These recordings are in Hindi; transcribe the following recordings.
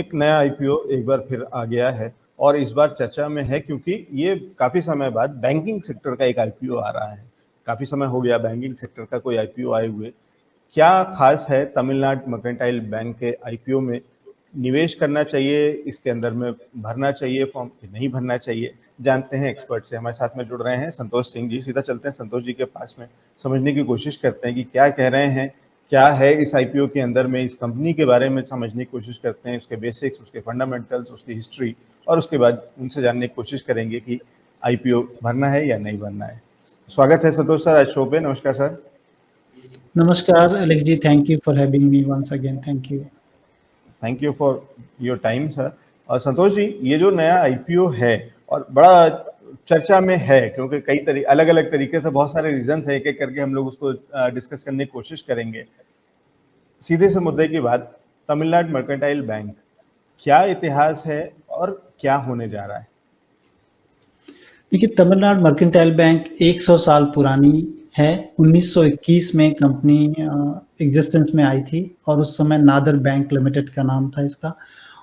एक नया आईपीओ एक बार फिर आ गया है और इस बार चर्चा में है क्योंकि ये काफ़ी समय बाद बैंकिंग सेक्टर का एक आईपीओ आ रहा है। काफ़ी समय हो गया बैंकिंग सेक्टर का कोई आईपीओ आए हुए। क्या खास है तमिलनाडु मर्केंटाइल बैंक के आईपीओ में? निवेश करना चाहिए, इसके अंदर में भरना चाहिए फॉर्म, नहीं भरना चाहिए? जानते हैं एक्सपर्ट से। हमारे साथ में जुड़ रहे हैं संतोष सिंह जी। सीधा चलते हैं संतोष जी के पास में, समझने की कोशिश करते हैं कि क्या कह रहे हैं, क्या है इस आईपीओ के अंदर में, इस कंपनी के बारे में समझने की कोशिश करते हैं, उसके बेसिक्स, उसके फंडामेंटल्स, उसकी हिस्ट्री, और उसके बाद उनसे जानने की कोशिश करेंगे कि आईपीओ भरना है या नहीं भरना है। स्वागत है संतोष सर आज शो पे। नमस्कार सर। नमस्कार Alex ji, thank you for having me once again. Thank you for your time sir. और संतोष जी, ये जो नया आईपीओ है और बड़ा चर्चा में है क्योंकि कई अलग अलग तरीके से बहुत सारे रीजंस है, एक एक करके हम लोग उसको डिस्कस करने की कोशिश करेंगे। सीधे से मुद्दे की बात, तमिलनाडु मर्केंटाइल बैंक क्या इतिहास है और क्या होने जा रहा है? देखिए, तमिलनाडु मर्केंटाइल बैंक 100 साल पुरानी है। 1921 में कंपनी एग्जिस्टेंस में आई थी और उस समय नादर बैंक लिमिटेड का नाम था इसका।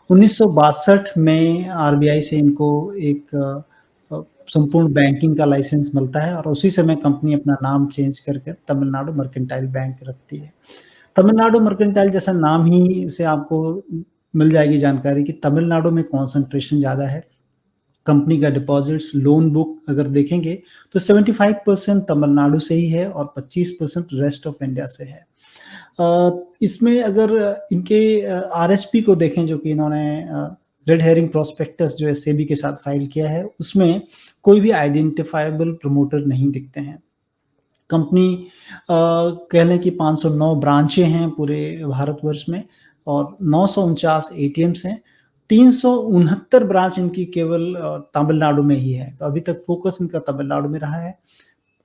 1962 में आरबीआई से इनको एक संपूर्ण बैंकिंग का लाइसेंस मिलता है और उसी समय कंपनी अपना नाम चेंज करके तमिलनाडु मर्केंटाइल बैंक रखती है। तमिलनाडु मर्केंटाइल जैसा नाम ही से आपको मिल जाएगी जानकारी कि तमिलनाडु में कॉन्सेंट्रेशन ज़्यादा है। कंपनी का डिपॉजिट्स लोन बुक अगर देखेंगे तो 75% तमिलनाडु से ही है और 25% रेस्ट ऑफ इंडिया से है। इसमें अगर इनके आरएसपी को देखें जो कि इन्होंने रेड हेरिंग प्रोस्पेक्टस जो है सेबी के साथ फाइल किया है, उसमें कोई भी आइडेंटिफाइबल प्रमोटर नहीं दिखते हैं। कंपनी कह लें कि 509 ब्रांचें हैं पूरे भारतवर्ष में और 949 एटीएम्स हैं। 369 ब्रांच इनकी केवल तमिलनाडु में ही है, तो अभी तक फोकस इनका तमिलनाडु में रहा है।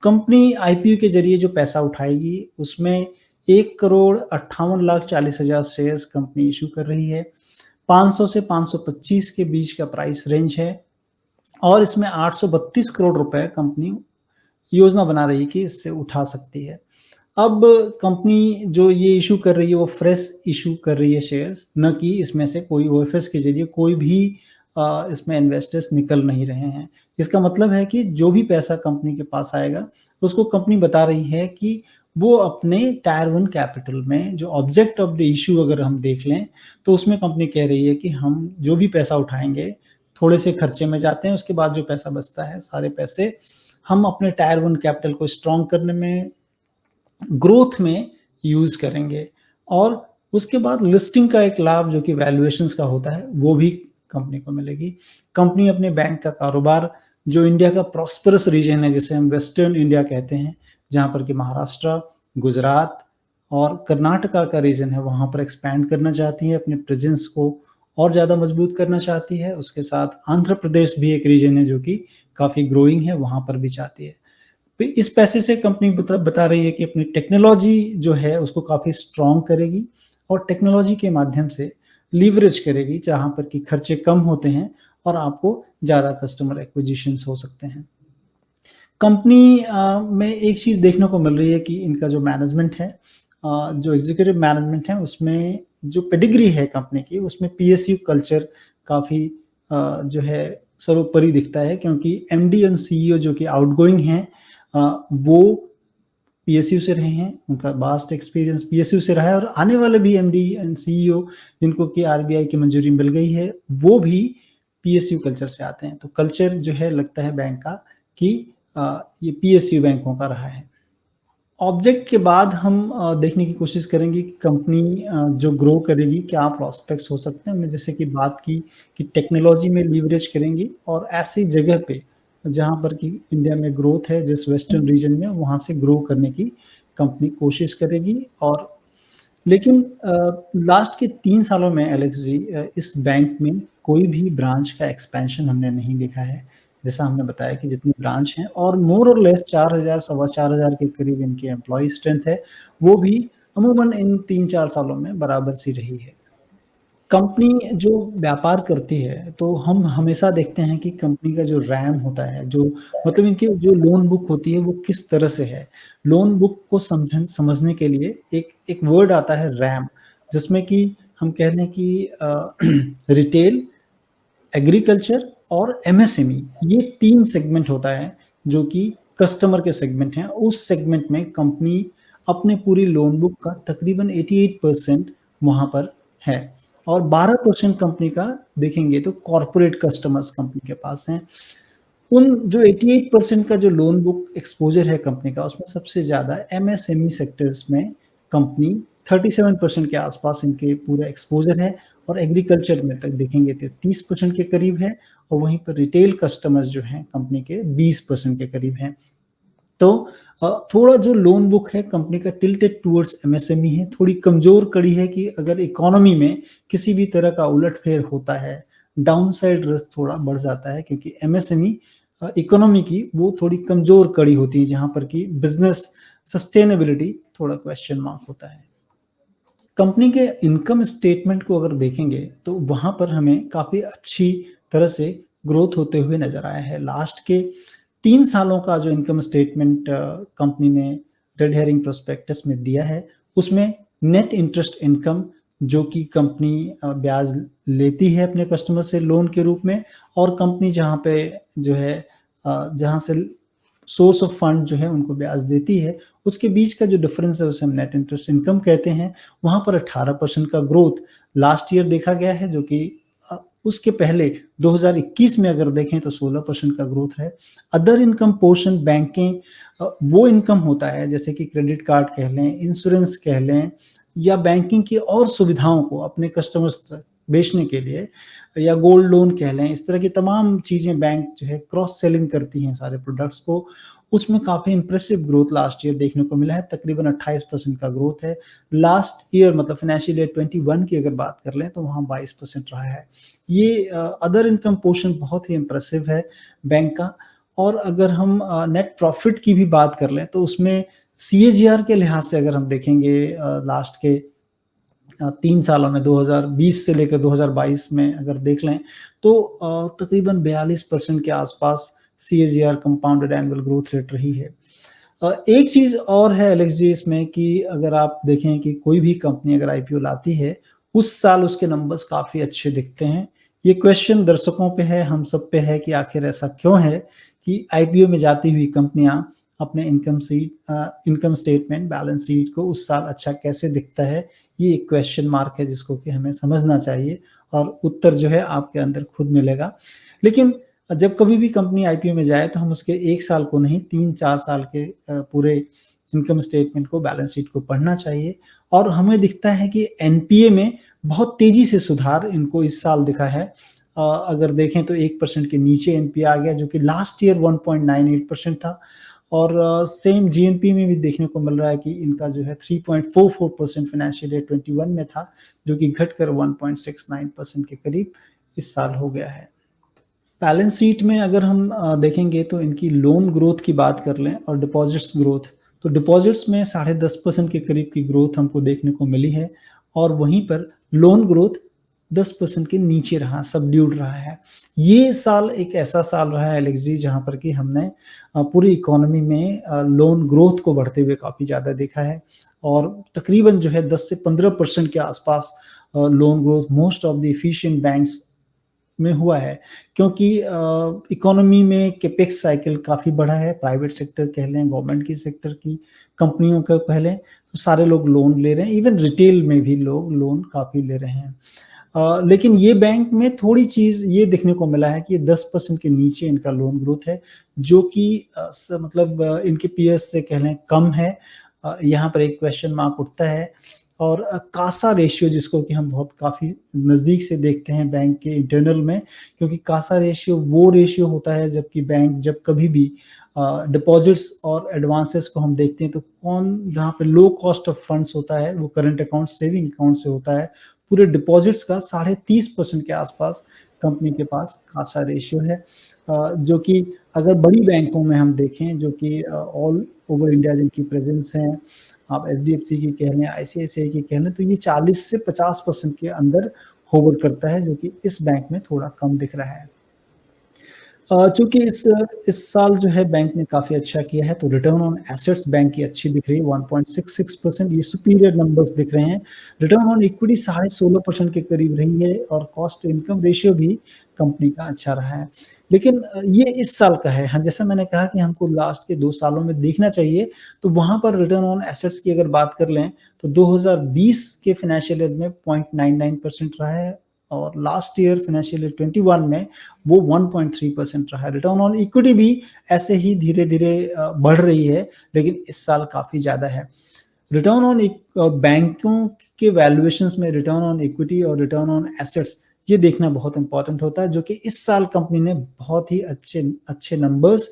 कंपनी आईपीओ के जरिए जो पैसा उठाएगी उसमें 1,58,40,000 शेयर्स कंपनी इशू कर रही है। 500 से 525 के बीच का प्राइस रेंज है और इसमें 832 करोड़ रुपए कंपनी योजना बना रही है कि इससे उठा सकती है। अब कंपनी जो ये इशू कर रही है वो फ्रेश इशू कर रही है शेयर्स, न कि इसमें से कोई ओएफएस के जरिए कोई भी इसमें इन्वेस्टर्स निकल नहीं रहे हैं। इसका मतलब है कि जो भी पैसा कंपनी के पास आएगा उसको कंपनी बता रही है कि वो अपने टायर 1 कैपिटल में जो ऑब्जेक्ट ऑफ द इशू अगर हम देख लें तो उसमें कंपनी कह रही है कि हम जो भी पैसा उठाएंगे थोड़े से खर्चे में जाते हैं, उसके बाद जो पैसा बचता है सारे पैसे हम अपने टायर 1 कैपिटल को स्ट्रॉन्ग करने में, ग्रोथ में यूज करेंगे और उसके बाद लिस्टिंग का एक लाभ जो कि वैल्यूएशंस का होता है वो भी कंपनी को मिलेगी। कंपनी अपने बैंक का कारोबार जो इंडिया का प्रॉस्परस रीजन है जिसे हम वेस्टर्न इंडिया कहते हैं, जहां पर कि महाराष्ट्र, गुजरात और कर्नाटका का रीजन है, वहां पर एक्सपैंड करना चाहती है, अपने प्रेजेंस को और ज़्यादा मजबूत करना चाहती है। उसके साथ आंध्र प्रदेश भी एक रीजन है जो कि काफ़ी ग्रोइंग है, वहां पर भी चाहती है। इस पैसे से कंपनी बता रही है कि अपनी टेक्नोलॉजी जो है उसको काफ़ी स्ट्रॉन्ग करेगी और टेक्नोलॉजी के माध्यम से लीवरेज करेगी जहां पर कि खर्चे कम होते हैं और आपको ज़्यादा कस्टमर एक्विजिशंस हो सकते हैं। कंपनी में एक चीज़ देखने को मिल रही है कि इनका जो मैनेजमेंट है, जो एग्जीक्यूटिव मैनेजमेंट है, उसमें जो पेडिग्री है कंपनी की उसमें पीएसयू कल्चर काफ़ी जो है सर्वोपरि दिखता है, क्योंकि एमडी एंड सीईओ जो कि आउटगोइंग हैं वो पीएसयू से रहे हैं, उनका वास्ट एक्सपीरियंस पीएसयू से रहा है और आने वाले भी एमडी एंड सीईओ जिनको कि आरबीआई की मंजूरी मिल गई है वो भी पीएसयू कल्चर से आते हैं। तो कल्चर जो है लगता है बैंक का कि ये पीएसयू बैंकों का रहा है। ऑब्जेक्ट के बाद हम देखने की कोशिश करेंगे कि कंपनी जो ग्रो करेगी क्या प्रॉस्पेक्ट्स हो सकते हैं। हमने जैसे कि बात की कि टेक्नोलॉजी में लीवरेज करेंगी और ऐसी जगह पे जहां पर कि इंडिया में ग्रोथ है, जिस वेस्टर्न रीजन में, वहां से ग्रो करने की कंपनी कोशिश करेगी। और लेकिन लास्ट के 3 सालों में एलेक्स जी इस बैंक में कोई भी ब्रांच का एक्सपेंशन हमने नहीं देखा है। जैसा हमने बताया कि जितनी ब्रांच हैं और मोर और लेस 4,000 सवा 4,000 के करीब इनकी एम्प्लॉय स्ट्रेंथ है, वो भी अमूमन इन 3-4 सालों में बराबर सी रही है। कंपनी जो व्यापार करती है तो हम हमेशा देखते हैं कि कंपनी का जो रैम होता है, जो मतलब इनकी जो लोन बुक होती है वो किस तरह से है। लोन बुक को समझने के लिए एक वर्ड आता है रैम, जिसमें कि हम कह लें कि रिटेल, एग्रीकल्चर और एमएसएमई, ये 3 सेगमेंट होता है जो कि कस्टमर के सेगमेंट हैं। उस सेगमेंट में कंपनी अपने पूरी लोन बुक का तकरीबन 88% वहाँ पर है, और 12% कंपनी का देखेंगे तो कॉर्पोरेट कस्टमर्स कंपनी के पास हैं। उन जो 88% का जो लोन बुक एक्सपोज़र है कंपनी का, उसमें सबसे ज़्यादा एमएसएमई सेक्टर्स में कंपनी 37% के आसपास इनके पूरा एक्सपोज़र है, और एग्रीकल्चर में तक देखेंगे तो 30% के करीब है, और वहीं पर रिटेल कस्टमर्स जो हैं कंपनी के 20% के करीब हैं। तो थोड़ा जो लोन बुक है कंपनी का टिल्टेड टुवर्ड्स एमएसएमई है, थोड़ी कमज़ोर कड़ी है कि अगर इकोनॉमी में किसी भी तरह का उलट-फेर होता है, डाउनसाइड रिस्क थोड़ा बढ़ जाता है, क्योंकि एमएसएमई इकोनॉमी की वो थोड़ी कमज़ोर कड़ी होती है, जहाँ पर कि बिज़नेस सस्टेनेबिलिटी थोड़ा क्वेश्चन मार्क होता है। कंपनी के इनकम स्टेटमेंट को अगर देखेंगे तो वहाँ पर हमें काफ़ी अच्छी तरह से ग्रोथ होते हुए नज़र आया है। लास्ट के 3 सालों का जो इनकम स्टेटमेंट कंपनी ने रेड हेरिंग प्रोस्पेक्टस में दिया है, उसमें नेट इंटरेस्ट इनकम जो कि कंपनी ब्याज लेती है अपने कस्टमर से लोन के रूप में, और कंपनी जहाँ पे जो है जहाँ से सोर्स ऑफ फंड जो है उनको ब्याज देती है, उसके बीच का जो डिफरेंस है उसे हम नेट इंटरेस्ट इनकम कहते हैं। वहाँ पर 18% का ग्रोथ लास्ट ईयर देखा गया है, जो कि उसके पहले 2021 में अगर देखें तो 16% का ग्रोथ है। अदर इनकम पोर्शन बैंकिंग वो इनकम होता है जैसे कि क्रेडिट कार्ड कह लें, इंश्योरेंस कह लें, या बैंकिंग की और सुविधाओं को अपने कस्टमर्स तक बेचने के लिए, या गोल्ड लोन कह लें, इस तरह की तमाम चीज़ें बैंक जो है क्रॉस सेलिंग करती हैं सारे प्रोडक्ट्स को। उसमें काफ़ी इंप्रेसिव ग्रोथ लास्ट ईयर देखने को मिला है, तकरीबन 28% का ग्रोथ है। लास्ट ईयर मतलब फाइनेंशियल ईयर 21 की अगर बात कर लें तो वहाँ 22% रहा है। ये अदर इनकम पोर्शन बहुत ही इंप्रेसिव है बैंक का। और अगर हम नेट प्रॉफिट की भी बात कर लें तो उसमें सीएजीआर के लिहाज से अगर हम देखेंगे लास्ट के 3 सालों में 2020 से लेकर 2022 में अगर देख लें तो तकरीबन 42% के आसपास CAGR compounded annual growth rate रही है। एक चीज़ और है एलेक्स जी इसमें कि अगर आप देखें कि कोई भी कंपनी अगर आईपीओ लाती है, उस साल उसके नंबर्स काफ़ी अच्छे दिखते हैं। ये क्वेश्चन दर्शकों पे है, हम सब पे है कि आखिर ऐसा क्यों है कि आईपीओ में जाती हुई कंपनियां अपने इनकम स्टेटमेंट, बैलेंस शीट को उस साल अच्छा कैसे दिखता है, ये एक क्वेश्चन मार्क है जिसको कि हमें समझना चाहिए, और उत्तर जो है आपके अंदर खुद मिलेगा। लेकिन जब कभी भी कंपनी आईपीओ में जाए तो हम उसके 1 साल को नहीं 3-4 साल के पूरे इनकम स्टेटमेंट को, बैलेंस शीट को पढ़ना चाहिए, और हमें दिखता है कि एनपीए में बहुत तेजी से सुधार इनको इस साल दिखा है। अगर देखें तो 1% के नीचे एनपीए आ गया, जो कि लास्ट ईयर 1.98% था, और सेम जीएनपी में भी देखने को मिल रहा है कि इनका जो है 3.44% फाइनेंशियल ईयर 21 में था, जो कि घटकर 1.69% के करीब इस साल हो गया है। बैलेंस शीट में अगर हम देखेंगे तो इनकी लोन ग्रोथ की बात कर लें और डिपॉजिट्स ग्रोथ, तो डिपॉजिट्स में 10.5% के करीब की ग्रोथ हमको देखने को मिली है, और वहीं पर लोन ग्रोथ 10% के नीचे रहा, सबड्यूड रहा है। ये साल एक ऐसा साल रहा है एलेक्स जी जहाँ पर कि हमने पूरी इकोनॉमी में लोन ग्रोथ को बढ़ते हुए काफ़ी ज़्यादा देखा है, और तकरीबन जो है 10 से 15% के आसपास loan growth most of the efficient banks में हुआ है, क्योंकि इकोनॉमी में कैपेक्स साइकिल काफ़ी बढ़ा है। प्राइवेट सेक्टर कह लें, गवर्नमेंट की सेक्टर की कंपनियों का कह लें, तो सारे लोग लोन ले रहे हैं, इवन रिटेल में भी लोग लोन काफ़ी ले रहे हैं। लेकिन ये बैंक में थोड़ी चीज़ ये देखने को मिला है कि ये 10% के नीचे इनका लोन ग्रोथ है, जो कि मतलब इनके पीएस से कह लें कम है। यहाँ पर एक क्वेश्चन मार्क उठता है। और कासा रेशियो जिसको कि हम बहुत काफ़ी नज़दीक से देखते हैं बैंक के इंटरनल में, क्योंकि कासा रेशियो वो रेशियो होता है जबकि बैंक जब कभी भी डिपॉजिट्स और एडवांसेस को हम देखते हैं तो कौन जहाँ पे लो कॉस्ट ऑफ फंड्स होता है वो करंट अकाउंट, सेविंग अकाउंट से होता है। पूरे डिपॉजिट्स का 30.5% के आसपास कंपनी के पास कासा रेशियो है, जो कि अगर बड़ी बैंकों में हम देखें जो कि ऑल ओवर इंडिया जिनकी प्रेजेंस है, आप एचडीएफसी की कह लें, आईसीआईसीआई की कह लें, तो ये 40 से 50% के अंदर होवर करता है, जो कि इस बैंक में थोड़ा कम दिख रहा है। चूँकि इस साल जो है बैंक ने काफ़ी अच्छा किया है, तो रिटर्न ऑन एसेट्स बैंक की अच्छी दिख रही है 1.66%, ये सुपीरियर नंबर्स दिख रहे हैं। रिटर्न ऑन इक्विटी 16.5% के करीब रही है और कॉस्ट टू इनकम रेशियो भी कंपनी का अच्छा रहा है। लेकिन ये इस साल का है। हाँ, जैसा मैंने कहा कि हमको लास्ट के 2 सालों में देखना चाहिए, तो वहाँ पर रिटर्न ऑन एसेट्स की अगर बात कर लें, तो 2020 के फाइनेंशियल ईयर में 0.99% रहा है और लास्ट ईयर फाइनेंशियल ईयर 21 में वो 1.3% रहा है। रिटर्न ऑन इक्विटी भी ऐसे ही धीरे-धीरे बढ़ रही है, लेकिन इस साल काफ़ी ज़्यादा है। रिटर्न ऑन बैंकों के वैल्यूएशंस में रिटर्न ऑन इक्विटी और रिटर्न ऑन एसेट्स ये देखना बहुत इंपॉर्टेंट होता है, जो कि इस साल कंपनी ने बहुत ही अच्छे अच्छे नंबर्स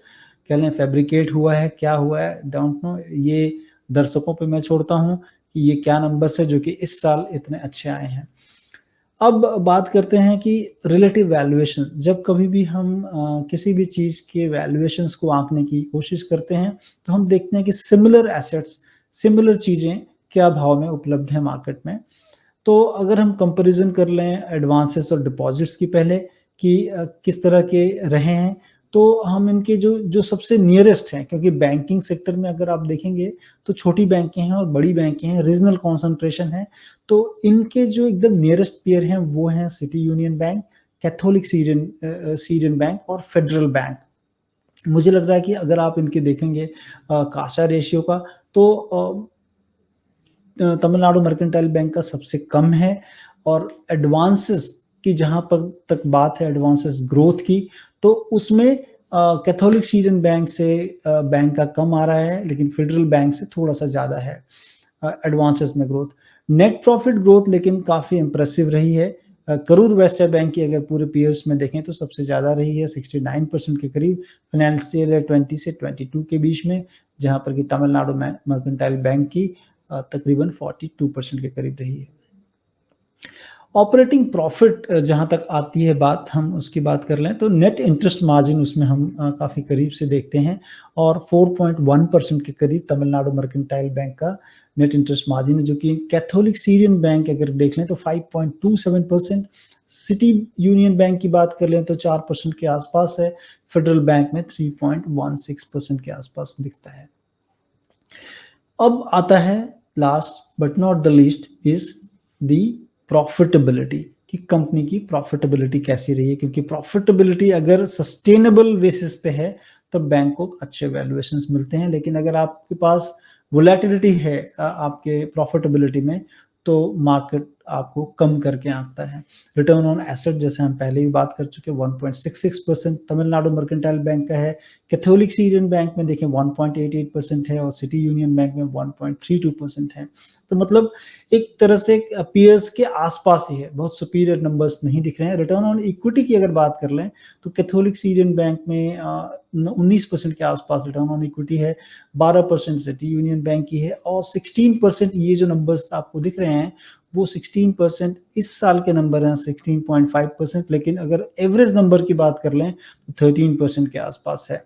कह लें फैब्रिकेट हुआ है, क्या हुआ है डोंट नो, ये दर्शकों पे मैं छोड़ता हूँ कि ये क्या नंबर्स है जो कि इस साल इतने अच्छे आए हैं। अब बात करते हैं कि रिलेटिव वैल्यूएशंस, जब कभी भी हम किसी भी चीज़ के वैल्यूएशंस को आंकने की कोशिश करते हैं, तो हम देखते हैं कि सिमिलर एसेट्स, सिमिलर चीज़ें क्या भाव में उपलब्ध हैं मार्केट में। तो अगर हम कंपैरिजन कर लें एडवांसेस और डिपॉजिट्स की पहले कि किस तरह के रहे हैं, तो हम इनके जो जो सबसे नियरेस्ट हैं, क्योंकि बैंकिंग सेक्टर में अगर आप देखेंगे तो छोटी बैंकें हैं और बड़ी बैंकें हैं, रीजनल कंसंट्रेशन है। तो इनके जो एकदम नियरेस्ट पीयर हैं वो हैं city union bank, Catholic Syrian bank और फेडरल बैंक। मुझे लग रहा है कि अगर आप इनके देखेंगे कासा रेशियो का, तो तमिलनाडु मर्केंटाइल बैंक का सबसे कम है और एडवांसेस की जहां पर तक बात है एडवांसेस ग्रोथ की, तो उसमें कैथोलिक सीरियन बैंक से बैंक का कम आ रहा है, लेकिन फेडरल बैंक से थोड़ा सा ज़्यादा है एडवांसेस में ग्रोथ। नेट प्रॉफिट ग्रोथ लेकिन काफ़ी इंप्रेसिव रही है। करूर वैश्य बैंक की अगर पूरे पीयर्स में देखें तो सबसे ज़्यादा रही है 69% के करीब फाइनेंशियल ईयर 20 से 22 के बीच में, जहां पर कि तमिलनाडु में मर्केंटाइल बैंक की तकरीबन 42% के करीब रही है। ऑपरेटिंग प्रॉफिट जहां तक आती है बात, हम उसकी बात कर लें तो नेट इंटरेस्ट मार्जिन उसमें हम काफ़ी करीब से देखते हैं और 4.1% के करीब तमिलनाडु मर्केंटाइल बैंक का नेट इंटरेस्ट मार्जिन है, जो कि कैथोलिक सीरियन बैंक अगर देख लें तो 5.27%, सिटी यूनियन बैंक की बात कर लें तो 4% के आसपास है, फेडरल बैंक में 3.16% के आसपास दिखता है। अब आता है last but not the least is the profitability, कि कंपनी की प्रॉफिटेबिलिटी कैसी रही है, क्योंकि प्रॉफिटेबिलिटी अगर सस्टेनेबल बेसिस पे है तब बैंक को अच्छे वैल्यूएशंस मिलते हैं, लेकिन अगर आपके पास वोलेटिलिटी है आपके प्रॉफिटेबिलिटी में, तो मार्केट आपको कम करके आंकता है। रिटर्न ऑन एसेट जैसे हम पहले भी बात कर चुके हैं 1.66% तमिलनाडु मर्केंटाइल बैंक का है, कैथोलिक सीरियन बैंक में देखें 1.88% है और सिटी यूनियन बैंक में 1.32% है। तो मतलब एक तरह से पीयर्स के आसपास ही है, बहुत सुपीरियर नंबर्स नहीं दिख रहे हैं। रिटर्न ऑन इक्विटी की अगर बात कर लें तो कैथोलिक सीरियन बैंक में 19% के आसपास रिटर्न ऑन इक्विटी है, 12% सिटी यूनियन बैंक की है और 16% ये जो नंबर्स आपको दिख रहे हैं वो 16% इस साल के नंबर हैं 16.5%, लेकिन अगर एवरेज नंबर की बात कर लें तो 13% के आसपास है।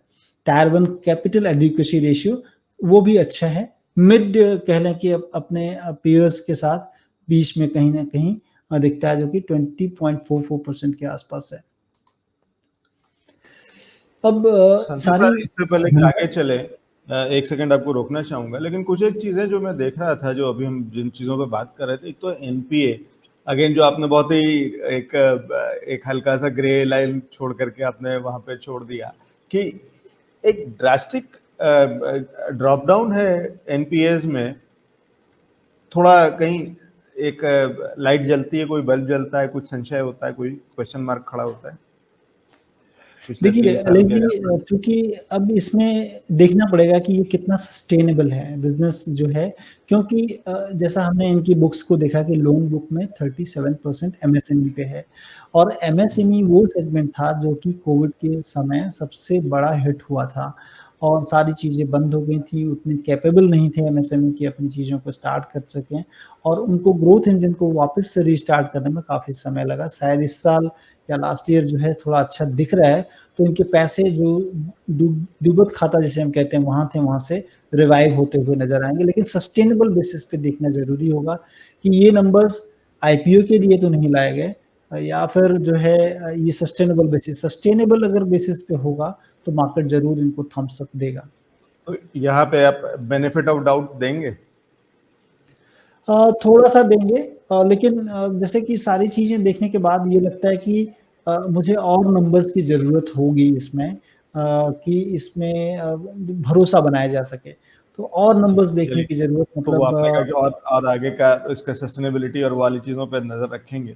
टायर 1 कैपिटल एडिक्वेसी रेशियो वो भी अच्छा है, मिड कह लें कि अपने पीयर्स के साथ बीच में कहीं ना कहीं दिखता है, जो कि 20.44% के आसपास है। अब संजू सारी सर, इससे पहले कि आगे चले, एक सेकंड आपको रोकना चाहूंगा, लेकिन कुछ एक चीजें जो मैं देख रहा था, जो अभी हम जिन चीजों पे बात कर रहे थे, एक तो एनपीए, अगेन जो आपने बहुत ही एक हल्का सा ग्रे लाइन छोड़ करके आपने वहां पे छोड़ दिया कि एक ड्रास्टिक ड्रॉप डाउन है एनपीएस में, थोड़ा कहीं एक लाइट जलती है, कोई बल्ब जलता है, कुछ संशय होता है, कोई क्वेश्चन मार्क खड़ा होता है पिछले देखिए 3 साल अलेख के अगर। जी, चूंकि अब इसमें देखना पड़ेगा कि ये कितना सस्टेनेबल है बिजनेस जो है, क्योंकि जैसा हमने इनकी बुक्स को देखा कि लोन बुक में 37% एमएसएमई पे है और एमएसएमई वो सेगमेंट था जो कि कोविड के समय सबसे बड़ा हिट हुआ था और सारी चीज़ें बंद हो गई थी, उतने कैपेबल नहीं थे एमएसएमई की अपनी चीज़ों को स्टार्ट कर सकें और उनको ग्रोथ इंजन को वापस से रीस्टार्ट करने में काफ़ी समय लगा। शायद इस साल या लास्ट ईयर जो है थोड़ा अच्छा दिख रहा है, तो इनके पैसे जो डूबत खाता जिसे हम कहते हैं वहाँ थे, वहाँ से रिवाइव होते हुए नज़र आएँगे, लेकिन सस्टेनेबल बेसिस पे देखना ज़रूरी होगा कि ये नंबर्स आईपीओ के लिए तो नहीं लाए गए, या फिर जो है ये सस्टेनेबल अगर बेसिस पे होगा तो मार्केट ज़रूर इनको थम्स अप देगा। तो यहाँ पे आप बेनिफिट ऑफ डाउट देंगे? थोड़ा-सा देंगे, लेकिन जैसे कि सारी चीज़ें देखने के बाद ये लगता है कि मुझे और नंबर्स की ज़रूरत होगी इसमें, कि इसमें भरोसा बनाया जा सके। तो और ठीक, नंबर्स देखने चलिए। की ज़रूरत, तो वो मतलब आपने कहा कि और आगे का इसका सस्टेनेबिलिटी और वाली चीज़ों पे नज़र रखेंगे।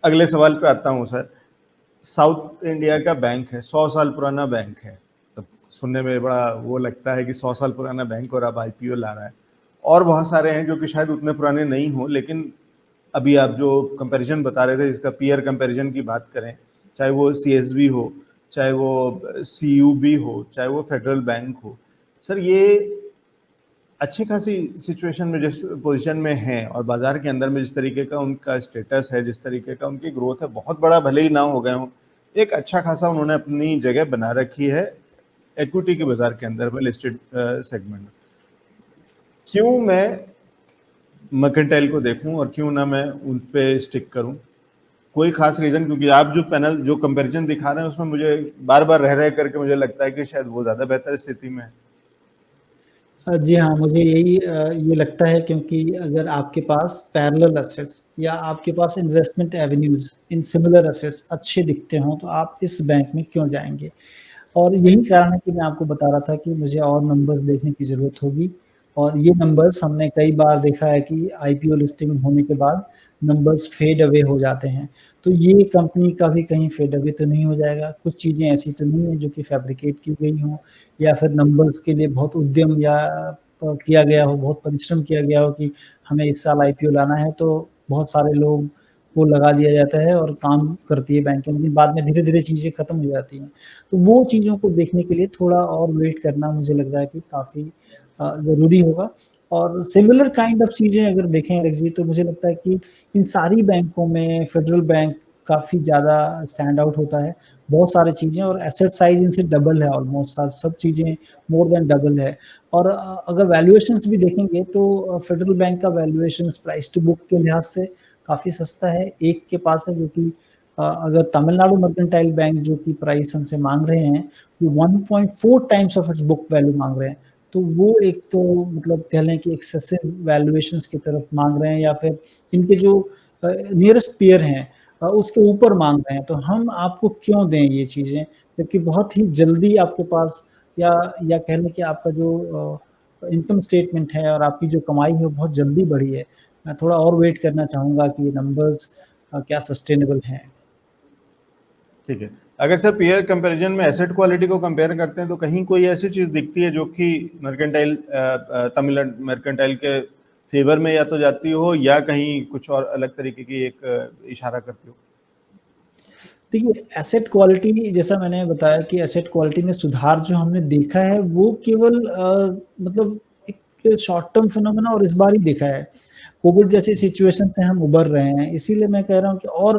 अगले सवाल पे आता हूँ सर। साउथ इंडिया का बैंक है, 100 साल पुराना बैंक है। तब सुनने में बड़ा वो लगता है कि 100 साल पुराना बैंक और अब आईपीओ ला रहा है। और बहुत सारे हैं जो कि शायद उतने पुराने नहीं हों, लेकिन अभी आप जो कंपैरिजन बता रहे थे, इसका पीयर कंपैरिजन की बात करें, चाहे वो सीएसबी हो, चाहे वो सीयूबी हो, चाहे वो फेडरल बैंक हो। सर ये अच्छी खासी सिचुएशन में जिस पोजीशन में हैं और बाजार के अंदर में जिस तरीके का उनका स्टेटस है, जिस तरीके का उनकी ग्रोथ है, बहुत बड़ा भले ही ना हो गए हों, एक अच्छा खासा उन्होंने अपनी जगह बना रखी है इक्विटी के बाजार के अंदर में, लिस्टेड सेगमेंट में। क्यों मैं मर्केंटाइल को देखूं और क्यों ना मैं उन पे स्टिक करूं? कोई खास रीजन? क्योंकि आप जो पैनल जो कंपैरिजन दिखा रहे हैं उसमें मुझे बार बार रह करके मुझे लगता है कि शायद वो ज्यादा बेहतर स्थिति में है। जी हाँ, मुझे यही ये लगता है, क्योंकि अगर आपके पास पैरेलल एसेट्स या आपके पास investment avenues in similar assets अच्छे दिखते हों, तो आप इस बैंक में क्यों जाएँगे? और यही कारण है कि मैं आपको बता रहा था कि मुझे और नंबर्स देखने की ज़रूरत होगी, और ये नंबर्स हमने कई बार देखा है कि आईपीओ लिस्टिंग होने के बाद नंबर्स फेड अवे हो जाते हैं। तो ये कंपनी का भी कहीं फेड अवे तो नहीं हो जाएगा? कुछ चीज़ें ऐसी तो नहीं हैं जो कि फैब्रिकेट की गई हों, या फिर नंबर्स के लिए बहुत उद्यम या किया गया हो, बहुत परिश्रम किया गया हो कि हमें इस साल आईपीओ लाना है, तो बहुत सारे लोग को लगा दिया जाता है और काम करती है बैंकें, लेकिन बाद में धीरे-धीरे चीज़ें खत्म हो जाती हैं। तो वो चीज़ों को देखने के लिए थोड़ा और वेट करना मुझे लग रहा है कि काफ़ी ज़रूरी होगा। और सिमिलर काइंड ऑफ चीज़ें अगर देखें एलेक्स जी, तो मुझे लगता है कि इन सारी बैंकों में फेडरल बैंक काफ़ी ज़्यादा स्टैंड आउट होता है। बहुत सारी चीज़ें, और एसेट साइज़ इनसे डबल है ऑलमोस्ट, सब चीज़ें मोर देन डबल है। और अगर वैल्यूएशंस भी देखेंगे तो फेडरल बैंक का वैल्यूएशंस प्राइस टू बुक के लिहाज से काफ़ी सस्ता है। एक के पास है जो कि अगर तमिलनाडु मर्केंटाइल बैंक जो कि प्राइस हमसे माँग रहे हैं, वो 1.4 times of its book value माँग रहे हैं। तो वो एक तो मतलब कह लें कि एक्सेसिव वैल्यूएशंस की तरफ माँग रहे हैं, या फिर इनके जो नियरेस्ट पीयर हैं उसके ऊपर माँग रहे हैं। तो हम आपको क्यों दें ये चीज़ें? जबकि बहुत ही जल्दी आपके पास, या कह लें कि आपका जो इनकम स्टेटमेंट है और आपकी जो कमाई है वो बहुत जल्दी बढ़ी है। मैं थोड़ा और वेट करना चाहूँगा कि ये नंबर्स क्या सस्टेनेबल हैं। ठीक है। अगर सर पीयर कंपैरिजन में एसेट क्वालिटी को कंपेयर करते हैं तो कहीं कोई ऐसी चीज दिखती है जो कि मर्केंटाइल तमिलनाडु मर्केंटाइल के फेवर में या तो जाती हो या कहीं कुछ और अलग तरीके की एक इशारा करती हो? देखिए, एसेट क्वालिटी जैसा मैंने बताया कि एसेट क्वालिटी में सुधार जो हमने देखा है वो केवल मतलब एक शॉर्ट टर्म फिनोमेना और इस बार ही देखा है। कोविड जैसी सिचुएशन से हम उबर रहे हैं, इसीलिए मैं कह रहा हूँ कि और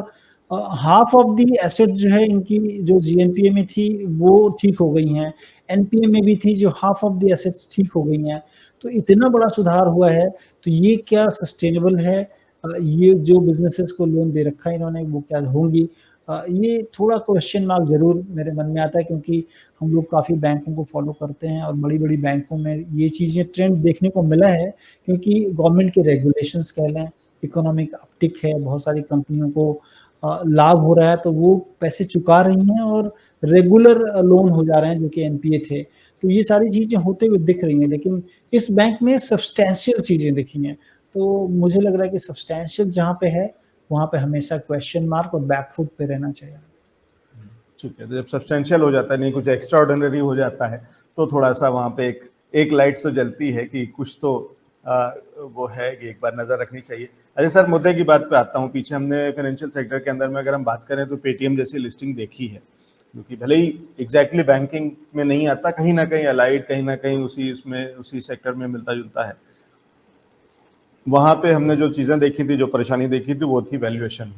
हाफ ऑफ द एसेट जो है इनकी जो जीएनपीए में थी वो ठीक हो गई हैं। एनपीए में भी थी, जो हाफ ऑफ द एसेट्स ठीक हो गई हैं। तो इतना बड़ा सुधार हुआ है, तो ये क्या सस्टेनेबल है? ये जो बिज़नेसेस को लोन दे रखा है इन्होंने, वो क्या होंगी? ये थोड़ा क्वेश्चन मार्क ज़रूर मेरे मन में आता है, क्योंकि हम लोग काफ़ी बैंकों को फ़ॉलो करते हैं और बड़ी-बड़ी बैंकों में ये चीज़ें ट्रेंड देखने को मिला है, क्योंकि गवर्नमेंट के रेगुलेशंस कह लें, इकोनॉमिक अपटिक है, बहुत सारी कंपनियों को लाभ हो रहा है, तो वो पैसे चुका रही हैं और रेगुलर लोन हो जा रहे हैं जो कि एनपीए थे। तो ये सारी चीज़ें होते हुए दिख रही हैं, लेकिन इस बैंक में सब्सटैंशियल चीज़ें दिखी हैं। तो मुझे लग रहा है कि सब्सटैंशियल जहाँ पे है, वहाँ पे हमेशा क्वेश्चन मार्क और बैक फुट पे रहना चाहिए। ठीक है। तो जब सब्सटेंशियल हो जाता है, नहीं कुछ एक्स्ट्रा ऑर्डिनरी हो जाता है, तो थोड़ा सा वहाँ पे एक लाइट तो जलती है कि कुछ तो वो है कि एक बार नजर रखनी चाहिए। अच्छा सर, मुद्दे की बात पे आता हूँ। पीछे हमने फाइनेंशियल सेक्टर के अंदर में अगर हम बात करें तो पेटीएम जैसी लिस्टिंग देखी है, जो कि भले ही एग्जैक्टली बैंकिंग में नहीं आता, कहीं ना कहीं अलाइड, कहीं ना कहीं उसी उसमें उसी सेक्टर में मिलता जुलता है। वहां पे हमने जो चीजें देखी थी, जो परेशानी देखी थी, वो थी वैल्यूएशन।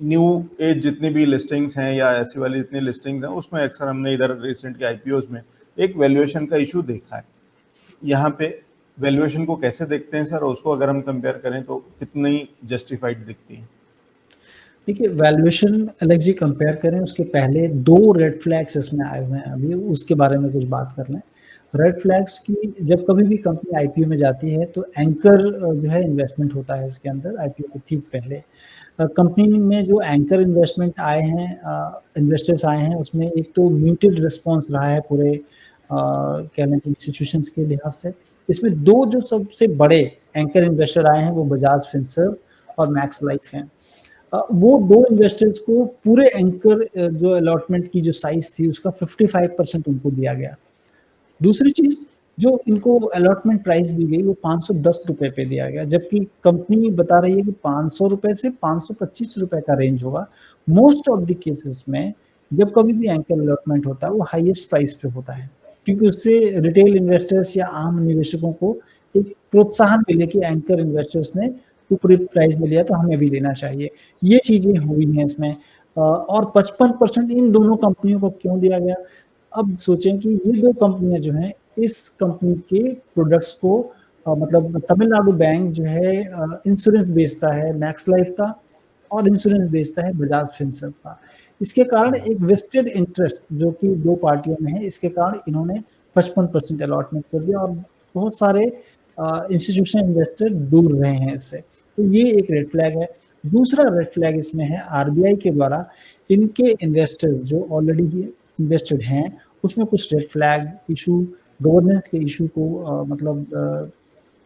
न्यू एज जितनी भी लिस्टिंग्स हैं या ऐसी वाली जितनी लिस्टिंग्स हैं, उसमें अक्सर हमने इधर रिसेंट के आईपीओज में एक वैल्यूएशन का इशू देखा है। यहाँ पे वैल्यूएशन को कैसे देखते हैं सर, और उसको अगर हम कंपेयर करें तो कितनी जस्टिफाइड दिखती है? देखिए वैल्यूएशन अलग जी कंपेयर करें उसके पहले 2 रेड फ्लैग्स इसमें आए हुए हैं, अभी उसके बारे में कुछ बात कर लें। रेड फ्लैग्स की जब कभी भी कंपनी आईपीओ में जाती है तो एंकर जो है इन्वेस्टमेंट होता है इसके अंदर आईपीओ के ठीक पहले। कंपनी में जो एंकर इन्वेस्टमेंट आए हैं इन्वेस्टर्स आए हैं उसमें एक तो म्यूटेड रिस्पॉन्स रहा है पूरे कह लें कि इंस्टीट्यूशंस के लिहाज से। इसमें 2 जो सबसे बड़े एंकर इन्वेस्टर आए हैं वो बजाज फिनसर्व और मैक्स लाइफ हैं। वो 2 इन्वेस्टर्स को पूरे एंकर जो अलॉटमेंट की जो साइज़ थी उसका 55% उनको दिया गया। दूसरी चीज़ जो इनको अलॉटमेंट प्राइस दी गई वो ₹510 पे दिया गया, जबकि कंपनी बता रही है कि ₹500 से ₹525 का रेंज होगा। मोस्ट ऑफ द केसेस में जब कभी भी एंकर अलॉटमेंट होता है वो हाईएस्ट प्राइस पे होता है, क्योंकि उससे रिटेल इन्वेस्टर्स या आम निवेशकों को एक प्रोत्साहन मिले कि एंकर इन्वेस्टर्स ने ऊपरी प्राइस में लिया तो हमें भी लेना चाहिए। ये चीज़ें हुई हैं इसमें और 55% इन दोनों कंपनियों को क्यों दिया गया? अब सोचें कि ये 2 कंपनियाँ जो हैं, इस कंपनी के प्रोडक्ट्स को मतलब तमिलनाडु बैंक जो है इंश्योरेंस बेचता है मैक्स लाइफ का और इंश्योरेंस बेचता है बजाज फिनसर्व का। इसके कारण एक वेस्टेड इंटरेस्ट जो कि 2 पार्टियों में है, इसके कारण इन्होंने 55% अलॉटमेंट कर दिया और बहुत सारे इंस्टीट्यूशनल इन्वेस्टर दूर रहे हैं इससे। तो ये एक रेड फ्लैग है। दूसरा रेड फ्लैग इसमें है आरबीआई के द्वारा इनके इन्वेस्टर्स जो ऑलरेडी इन्वेस्टेड हैं, उसमें कुछ रेड फ्लैग इशू गवर्नेंस के इशू को मतलब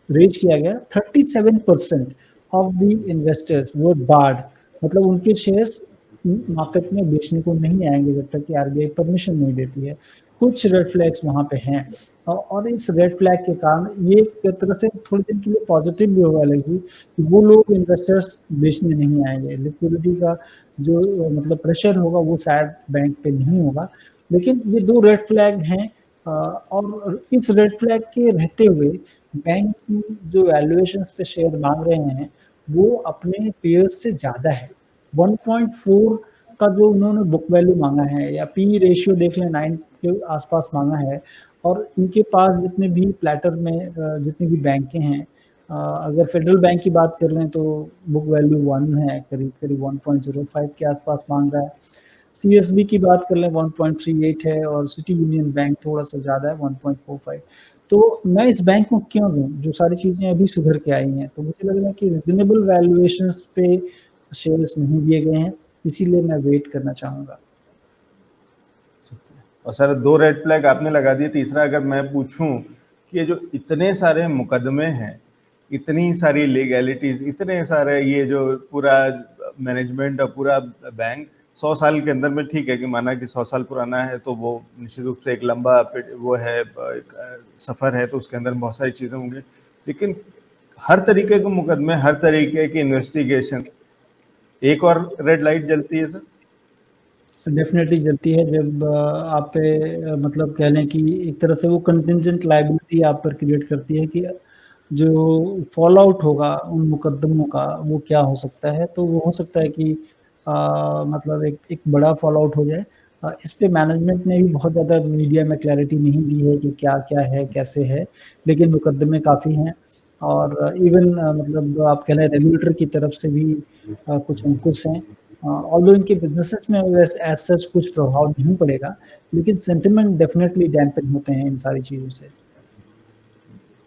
रेज किया गया। 37% of the investors were barred, मतलब उनके शेयर्स मार्केट में बेचने को नहीं आएंगे जब तक कि आरबीआई परमिशन नहीं देती है। कुछ रेड फ्लैग्स वहाँ पे हैं और इस रेड फ्लैग के कारण ये एक तरह से थोड़ी दिन के लिए पॉजिटिव भी होगा अलग जी कि वो लोग इन्वेस्टर्स बेचने नहीं आएंगे। लिक्विडिटी का जो मतलब प्रेशर होगा वो शायद बैंक पे नहीं होगा, लेकिन ये 2 रेड फ्लैग हैं और इस रेड फ्लैग के रहते हुए बैंक की जो वैल्यूएशंस पे शेयर मांग रहे हैं वो अपने पेयर्स से ज़्यादा है। 1.4 का जो उन्होंने बुक वैल्यू मांगा है या पी रेशियो देख लें 9 के आसपास मांगा है और इनके पास जितने भी प्लेटर में जितनी भी बैंकें हैं अगर फेडरल बैंक की बात कर लें तो बुक वैल्यू 1 है, करीब 1.05 के आसपास मांग रहा है। सीएसबी की बात कर लें 1.38 है और सिटी यूनियन बैंक थोड़ा सा ज़्यादा है 1.45। तो मैं इस बैंक को क्यों दूँ जो सारी चीज़ें अभी सुधर के आई हैं, तो मुझे लग रहा है कि रीजनेबल वैल्यूएशंस पे शेयर्स नहीं दिए गए हैं, इसीलिए मैं वेट करना चाहूँगा। और सर 2 रेड फ्लैग आपने लगा दिए, तीसरा अगर मैं पूछूं कि ये जो इतने सारे मुकदमे हैं, इतनी सारी लीगैलिटीज, इतने सारे ये जो पूरा मैनेजमेंट और पूरा बैंक 100 साल के अंदर में, ठीक है कि माना कि 100 साल पुराना है तो वो निश्चित रूप से एक लंबा वो है एक सफ़र है, तो उसके अंदर बहुत सारी चीज़ें होंगी, लेकिन हर तरीके के मुकदमे, हर तरीके की इन्वेस्टिगेशन, एक और रेड लाइट जलती है सर। डेफिनेटली जलती है जब आप पे मतलब कह लें कि एक तरह से वो कंटिंजेंट लायबिलिटी आप पर क्रिएट करती है कि जो फॉल आउट होगा उन मुकदमों का वो क्या हो सकता है। तो वो हो सकता है कि मतलब एक बड़ा फॉल आउट हो जाए। इस पे मैनेजमेंट ने भी बहुत ज़्यादा मीडिया में क्लैरिटी नहीं दी है कि क्या-क्या है, कैसे है, लेकिन मुकदमे काफ़ी हैं और इवन मतलब आप कह लें रेगुलेटर की तरफ से भी कुछ अंकुश हैं। ऑल्दो इनके बिज़नेसेस में एज़ सच कुछ प्रभाव नहीं पड़ेगा, लेकिन सेंटिमेंट डेफिनिटली डैम्पन होते हैं इन सारी चीज़ों से।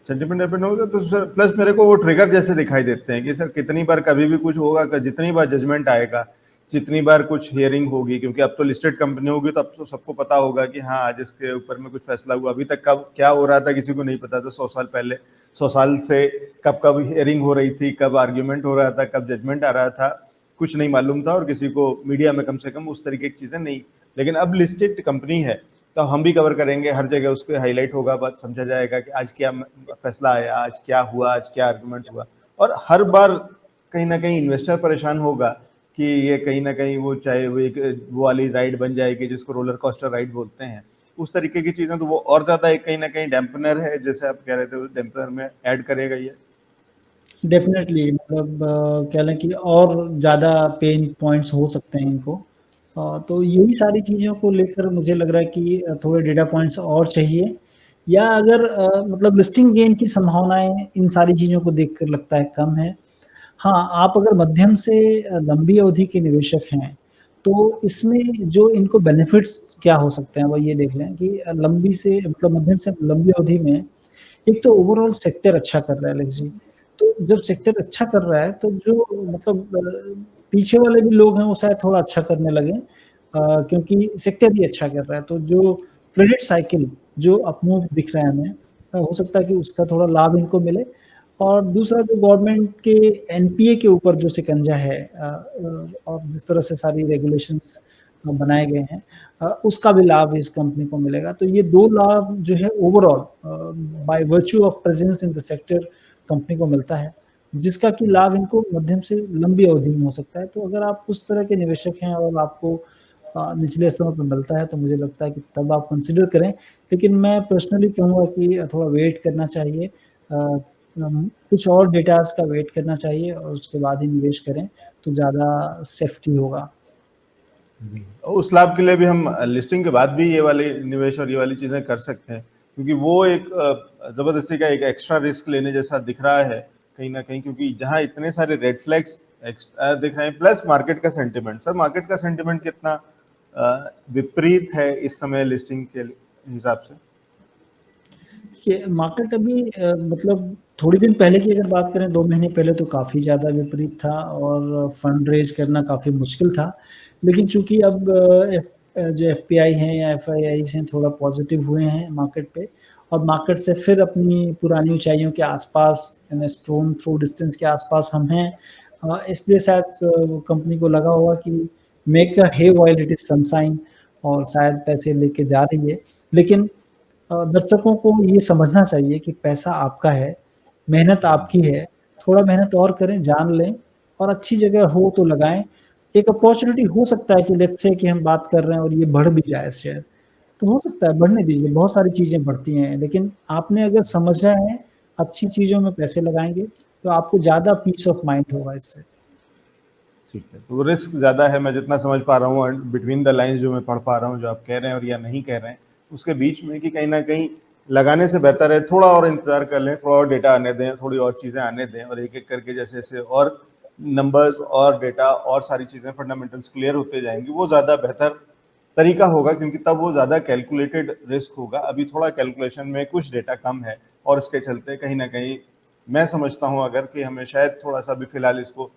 सेंटिमेंट डिपेंड होगा तो सर, प्लस मेरे को वो ट्रिगर जैसे दिखाई देते हैं कि सर कितनी बार कभी भी कुछ होगा, जितनी बार जजमेंट आएगा, जितनी बार कुछ हियरिंग होगी, क्योंकि अब तो लिस्टेड कंपनी होगी तो अब तो सबको पता होगा कि हाँ आज इसके ऊपर में कुछ फैसला हुआ। अभी तक कब क्या हो रहा था किसी को नहीं पता था 100 साल पहले, 100 साल से कब कब हियरिंग हो रही थी, कब आर्ग्यूमेंट हो रहा था, कब जजमेंट आ रहा था, कुछ नहीं मालूम था और किसी को मीडिया में कम से कम उस तरीके की चीज़ें नहीं। लेकिन अब लिस्टेड कंपनी है तो हम भी कवर करेंगे, हर जगह उसको हाईलाइट होगा, बात समझा जाएगा कि आज क्या फैसला आया, आज क्या हुआ, आज क्या आर्गुमेंट हुआ। और हर बार कहीं ना कहीं इन्वेस्टर परेशान होगा कि ये कहीं ना कहीं वो चाहे वो एक वो वाली राइड बन जाएगी जिसको रोलर कोस्टर राइड बोलते हैं, उस तरीके की चीज़ें, तो वो और ज़्यादा एक कहीं ना कहीं डैम्पनर है, जैसे आप कह रहे थे, उस डैम्पनर में ऐड करेगा ये। डेफिनेटली मतलब कह लें कि और ज़्यादा पेन पॉइंट्स हो सकते हैं इनको। तो यही सारी चीज़ों को लेकर मुझे लग रहा है कि थोड़े डेटा पॉइंट्स और चाहिए या अगर मतलब लिस्टिंग गेन की संभावनाएँ इन सारी चीज़ों को देखकर लगता है कम है। हाँ, आप अगर मध्यम से लंबी अवधि के निवेशक हैं, तो इसमें जो इनको बेनिफिट्स क्या हो सकते हैं, वो ये देख लें कि लंबी से मतलब मध्यम से लंबी अवधि में एक तो ओवरऑल सेक्टर अच्छा कर रहा है एलेक्स जी। तो जब सेक्टर अच्छा कर रहा है, तो जो मतलब पीछे वाले भी लोग हैं, वो शायद थोड़ा अच्छा करने लगे क्योंकि सेक्टर ही अच्छा कर रहा है। तो जो क्रेडिट साइकिल जो अपमूव दिख रहा है हमें, हो सकता है कि उसका थोड़ा लाभ इनको मिले। और दूसरा जो गवर्नमेंट के एनपीए के ऊपर जो शिकंजा है और जिस तरह से सारी रेगुलेशंस बनाए गए हैं, उसका भी लाभ इस कंपनी को मिलेगा। तो ये 2 लाभ जो है overall by virtue of presence in the sector company को मिलता है, जिसका कि लाभ इनको मध्यम से लंबी अवधि में हो सकता है। तो अगर आप उस तरह के निवेशक हैं और आपको निचले स्तरों पे मिलता है, तो मुझे लगता है कि तब आप कंसिडर करें। लेकिन मैं पर्सनली कहूँगा कि थोड़ा वेट करना चाहिए, कुछ और डेटाज़ का वेट करना चाहिए और उसके बाद ही निवेश करें, तो ज़्यादा सेफ्टी होगा। उस लाभ के लिए भी हम लिस्टिंग के बाद भी ये वाले निवेश और ये वाली चीजें कर सकते हैं, क्योंकि वो एक जबरदस्ती का एक एक्स्ट्रा रिस्क लेने जैसा दिख रहा है कहीं ना कहीं, क्योंकि जहां इतने सारे रेड फ्लैग्स दिख रहे हैं, प्लस मार्केट का सेंटिमेंट। सर, मार्केट का सेंटिमेंट कितना विपरीत है इस समय लिस्टिंग के हिसाब से? ये मार्केट अभी मतलब थोड़ी दिन पहले की अगर बात करें, 2 महीने पहले, तो काफ़ी ज़्यादा विपरीत था और फंड रेज़ करना काफ़ी मुश्किल था। लेकिन चूँकि अब जो एफपीआई हैं या एफआईआईज़ हैं, थोड़ा पॉज़िटिव हुए हैं मार्केट पे और मार्केट से फिर अपनी पुरानी ऊँचाइयों के आस-पास, इन अ स्टोन थ्रो डिस्टेंस के आस-पास हम हैं। इसलिए शायद कंपनी को लगा होगा कि make a hay while it is sunshine, और शायद पैसे लेके जा रही है। लेकिन दर्शकों को ये समझना चाहिए कि पैसा आपका है, मेहनत आपकी है, थोड़ा मेहनत और करें, जान लें और अच्छी जगह हो तो लगाएँ। एक अपॉर्च्युनिटी हो सकता है कि लेट्स से कि हम बात कर रहे हैं और ये बढ़ भी जाए शेयर, तो हो सकता है, बढ़ने दीजिए, बहुत सारी चीज़ें बढ़ती हैं। लेकिन आपने अगर समझा है, अच्छी चीज़ों में पैसे लगाएँगे, तो आपको ज़्यादा पीस ऑफ माइंड होगा इससे। ठीक है, तो रिस्क ज़्यादा है, मैं जितना समझ पा रहा हूँ, बिटवीन द लाइन्स जो मैं पढ़ पा रहा हूँ, जो आप कह रहे हैं और या नहीं कह रहे हैं, उसके बीच में कि कहीं न कहीं लगाने से बेहतर है थोड़ा और इंतज़ार कर लें, थोड़ा और डेटा आने दें, थोड़ी और चीज़ें आने दें, और एक-एक करके जैसे-जैसे और नंबर्स और डेटा और सारी चीज़ें फंडामेंटल्स क्लियर होते जाएँगी, वो ज़्यादा बेहतर तरीका होगा, क्योंकि तब वो ज़्यादा कैलकुलेटेड रिस्क होगा। अभी थोड़ा कैलकुलेशन में कुछ डेटा कम है और उसके चलते कहीं न कहीं मैं समझता हूँ अगर कि हमें शायद थोड़ा-सा अभी फ़िलहाल इसको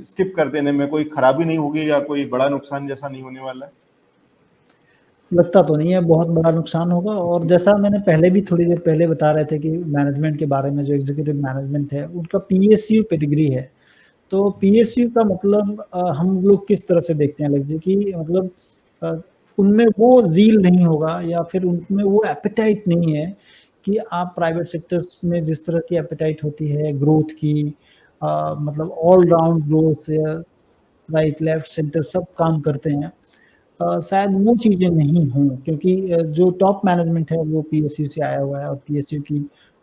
स्किप कर देने में कोई खराबी नहीं होगी या कोई बड़ा नुकसान जैसा नहीं होने वाला है? लगता तो नहीं है बहुत बड़ा नुकसान होगा। और जैसा मैंने पहले भी थोड़ी देर पहले बता रहे थे कि मैनेजमेंट के बारे में, जो एग्ज़ीक्यूटिव मैनेजमेंट है, उनका पीएसयू पेडिग्री है। तो पीएसयू का मतलब हम लोग किस तरह से देखते हैं अलग जी कि मतलब अ, उनमें वो ज़ील नहीं होगा या फिर उनमें वो एपेटाइट नहीं है कि आप प्राइवेट सेक्टर्स में जिस तरह की एपेटाइट होती है ग्रोथ की, मतलब ऑल राउंड ग्रोथ या राइट, लेफ्ट, सेंटर सब काम करते हैं। शायद वो चीज़ें नहीं हों, क्योंकि जो टॉप मैनेजमेंट है वो पीएसयू से आया हुआ है और पीएसयू की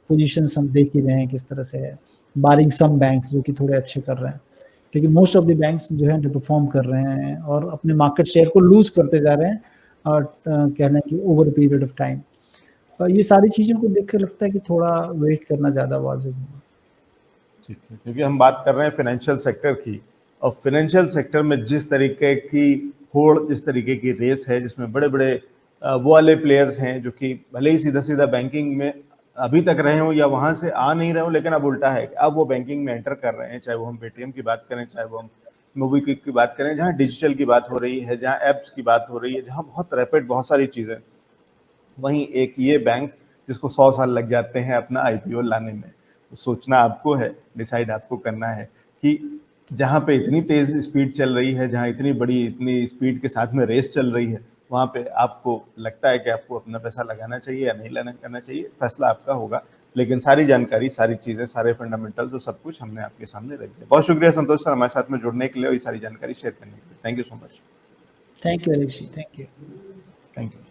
पोज़ीशंस हम देख ही रहे हैं किस तरह से है, बारिंग सम बैंक्स जो कि थोड़े अच्छे कर रहे हैं। लेकिन मोस्ट ऑफ द बैंक्स जो है अंडर परफ़ॉर्म कर रहे हैं और अपने मार्केट शेयर को लूज़ करते जा रहे हैं कह लें कि over a period of time. ये सारी चीज़ों को देख कर लगता है कि थोड़ा वेट करना ज़्यादा वाजिब होगा। ठीक है, क्योंकि हम बात कर रहे हैं फाइनेंशियल सेक्टर की, और फाइनेंशियल सेक्टर में जिस तरीके की होड़, जिस तरीके की रेस है, जिसमें बड़े-बड़े वो वाले प्लेयर्स हैं जो कि भले ही सीधा-सीधा बैंकिंग में अभी तक रहे हों या वहाँ से आ नहीं रहे हों, लेकिन अब उल्टा है कि अब वो बैंकिंग में एंटर कर रहे हैं, चाहे वो हम पेटीएम की बात करें, चाहे वो हम मोबीक्विक की बात करें, जहाँ डिजिटल की बात हो रही है, जहाँ ऐप्स की बात हो रही है, जहाँ बहुत रैपिड बहुत सारी चीज़ें। वहीं एक ये बैंक जिसको 100 साल लग जाते हैं अपना आईपीओ लाने में, तो सोचना आपको है, डिसाइड आपको करना है कि जहाँ पे इतनी तेज स्पीड चल रही है, जहाँ इतनी बड़ी इतनी स्पीड के साथ में रेस चल रही है, वहाँ पे आपको लगता है कि आपको अपना पैसा लगाना चाहिए या नहीं लगाना चाहिए, फैसला आपका होगा। लेकिन सारी जानकारी, सारी चीज़ें, सारे फंडामेंटल जो सब कुछ हमने आपके सामने रख दिया। बहुत शुक्रिया संतोष सर हमारे साथ में जुड़ने के लिए और ये सारी जानकारी शेयर करने के लिए। Thank you so much. Thank you Alex ji, thank you. Thank you.